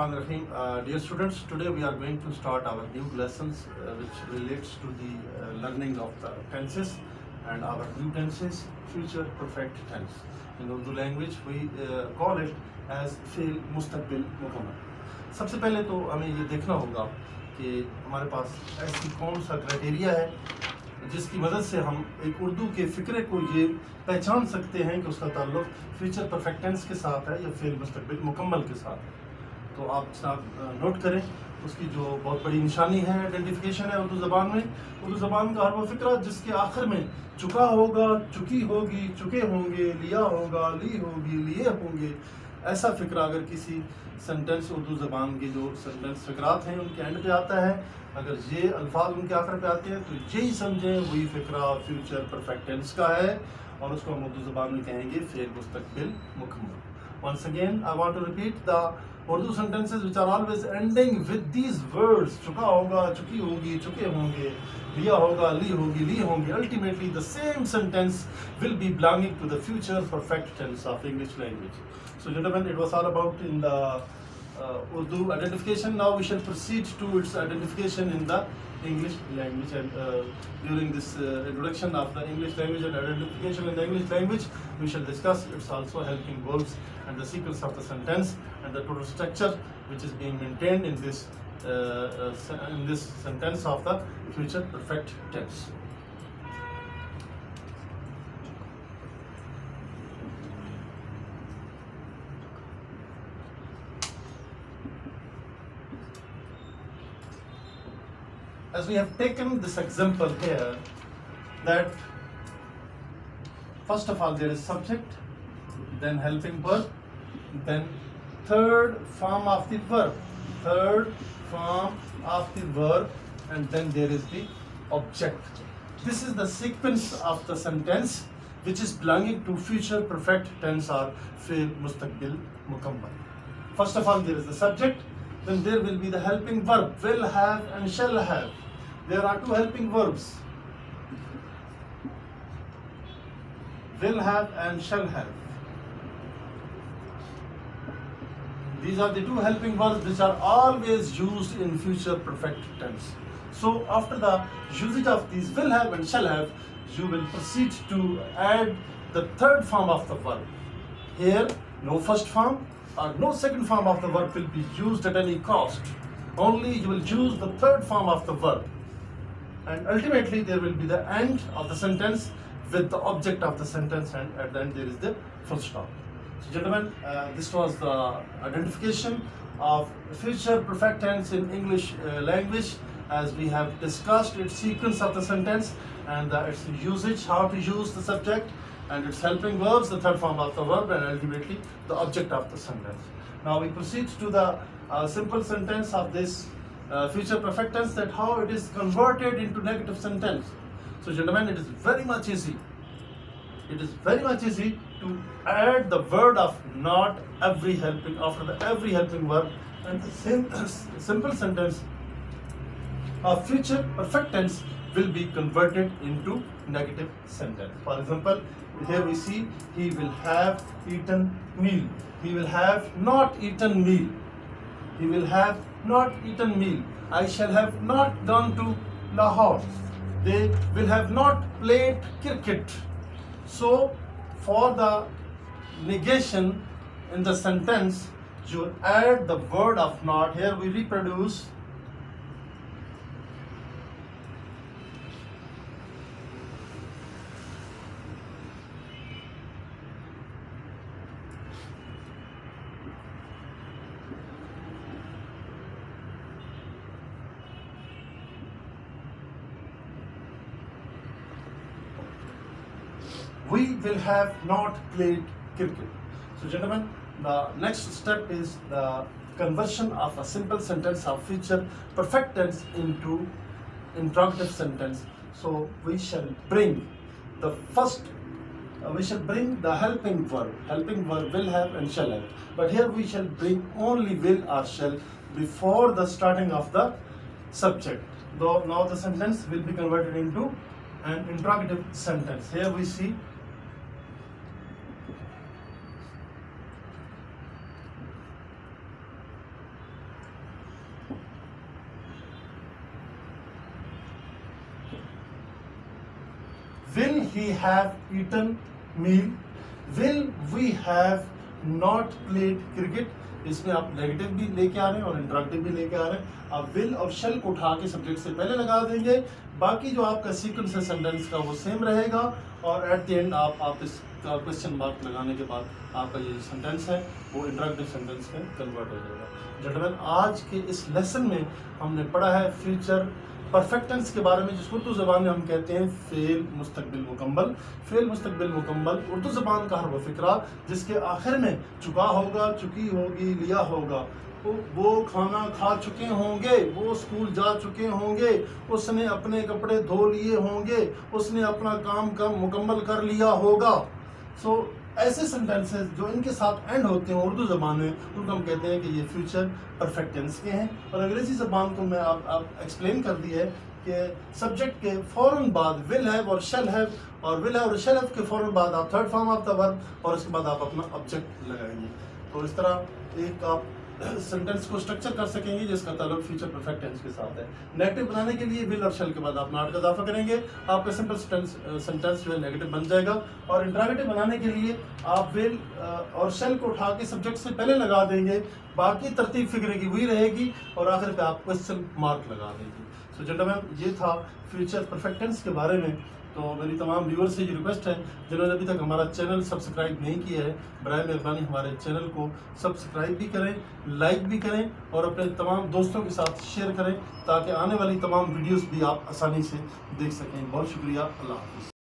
Bismillahirrahmanirrahim. Dear students, today we are going to start our new lessons which relates to the learning of the tenses and our new tenses, future perfect tense. In Urdu language we call it as फेल मुस्तकबिल मुकम्मल. सबसे पहले तो हमें ये देखना होगा कि हमारे पास ऐसी कौन सा क्राइटेरिया है जिसकी मदद से हम एक उर्दू के फ़िक्रे को ये पहचान सकते हैं कि उसका ताल्लुक फ्यूचर परफेक्ट टेंस के साथ है या फेल मुस्तकबिल मुकम्मल के साथ है. तो आप नोट करें, उसकी जो बहुत बड़ी निशानी है, आइडेंटिफिकेशन है उर्दू ज़बान में. उर्दू ज़बान का हर वो फ़िक्रा जिसके आखिर में चुका होगा, चुकी होगी, चुके होंगे, लिया होगा, ली होगी, लिए होंगे, ऐसा फ़िक्रा अगर किसी सेंटेंस उर्दू ज़बान के जो सेंटेंस फ़िक्रात हैं उनके एंड पे आता है, अगर ये अल्फाज उनके आखिर पे आते हैं तो यही समझें वही फ़िक्रा फ्यूचर परफेक्ट टेंस का है और उसको हम उर्दू ज़बान में कहेंगे फेल मुस्तकबिल मुकम्मल. Once again, I want to repeat the Urdu sentences which are always ending with these words. चुका होगा, चुकी होगी, चुके होंगे, लिया होगा, ली होगी, ली होंगे. Ultimately, the same sentence will be belonging to the future perfect tense of English language. So, gentlemen, it was all about in the Urdu identification. Now we shall proceed to its identification in the English language, and during this introduction of the English language and identification in the English language, we shall discuss its also helping verbs and the sequence of the sentence and the total structure which is being maintained in this sentence of the future perfect tense. As we have taken this example here, that first of all there is subject, then helping verb, then third form of the verb, and then there is the object. This is the sequence of the sentence which is belonging to future perfect tense or fail mustaqbil mukammal. First of all there is the subject, then there will be the helping verb, will have and shall have. There are two helping verbs, will have and shall have. These are the two helping verbs which are always used in future perfect tense. So after the usage of these will have and shall have, you will proceed to add the third form of the verb. Here no first form or no second form of the verb will be used at any cost. Only you will use the third form of the verb. And ultimately there will be the end of the sentence with the object of the sentence, and at the end there is the full stop. So gentlemen, this was the identification of future perfect tense in English language, as we have discussed its sequence of the sentence and its usage, how to use the subject and its helping verbs, the third form of the verb, and ultimately the object of the sentence. Now we proceed to the simple sentence of this future perfect tense, that how it is converted into negative sentence. So gentlemen, it is very much easy. It is very much easy to add the word of not every helping after every helping verb, and the simple sentence of future perfect tense will be converted into negative sentence. For example, here we see he will have eaten meal. He will have not eaten meal. He will have not eaten meal. I shall have not gone to Lahore. They will have not played cricket. So, for the negation in the sentence, you add the word of not. Here we reproduce we will have not played cricket. So gentlemen, the next step is the conversion of a simple sentence of future perfect tense into interrogative sentence. So we shall bring the first, we shall bring the helping verb will have and shall have. But here we shall bring only will or shall before the starting of the subject. Though now the sentence will be converted into an interrogative sentence. Here we see will he have eaten meal, will we have not played cricket. इसमें आप negative भी लेके आ रहे हैं और interactive भी लेके आ रहे हैं। आप विल और शेल को उठा के सब्जेक्ट से पहले लगा देंगे, बाकी जो आपका सीक्वेंस है सेंटेंस का वो सेम रहेगा, और एट द एंड आप इस क्वेश्चन मार्क लगाने के बाद आपका ये सेंटेंस है वो इंटरैक्टिव सेंटेंस में कन्वर्ट हो जाएगा। जेंटलमैन, आज के इस लेसन में हमने पढ़ा है फ्यूचर परफेक्ट टेंस के बारे में, जिसको उर्दू ज़बान में हम कहते हैं फेल मुस्तकबिल मुकम्मल। फेल मुस्तकबिल मुकम्मल उर्दू ज़बान का हर वो फिक्रा जिसके आखिर में चुका होगा, चुकी होगी, लिया होगा, वो खाना खा चुके होंगे, वो स्कूल जा चुके होंगे, उसने अपने कपड़े धो लिए होंगे, उसने अपना काम मुकम्मल कर लिया होगा। सो ऐसे सेंटेंसेस जो इनके साथ एंड होते हैं उर्दू ज़बान में, उनको हम कहते हैं कि ये फ्यूचर परफेक्ट टेंस के हैं। और अंग्रेज़ी ज़बान को मैं आप एक्सप्लेन कर दी है कि सब्जेक्ट के फ़ौरन बाद विल हैव और शेल हैव, और विल हैव और शेल हैव के फ़ौरन बाद आप third form of the verb, और उसके बाद आप अपना ऑब्जेक्ट लगाएंगे। तो इस तरह एक आप सेंटेंस को स्ट्रक्चर कर सकेंगे जिसका ताल्लुक फ्यूचर परफेक्ट टेंस के साथ है। नेगेटिव बनाने के लिए विल और शेल के बाद आप नॉट का इजाफा करेंगे, आपका सिंपल सेंटेंस जो है नेगेटिव बन जाएगा। और इंटरॉगेटिव बनाने के लिए आप विल और शेल को उठा के सब्जेक्ट से पहले लगा देंगे, बाकी तरतीब फिक्रे की वही रहेगी, और आखिर पे आप क्वेश्चन मार्क लगा देंगे। सो जेंटलमैन, ये था फ्यूचर परफेक्ट टेंस के बारे में। तो मेरी तमाम व्यूअर्स से ये रिक्वेस्ट है जिन्होंने अभी तक हमारा चैनल सब्सक्राइब नहीं किया है, बराए मेहरबानी हमारे चैनल को सब्सक्राइब भी करें, लाइक भी करें, और अपने तमाम दोस्तों के साथ शेयर करें, ताकि आने वाली तमाम वीडियोस भी आप आसानी से देख सकें। बहुत शुक्रिया, अल्लाह हाफ़िज़।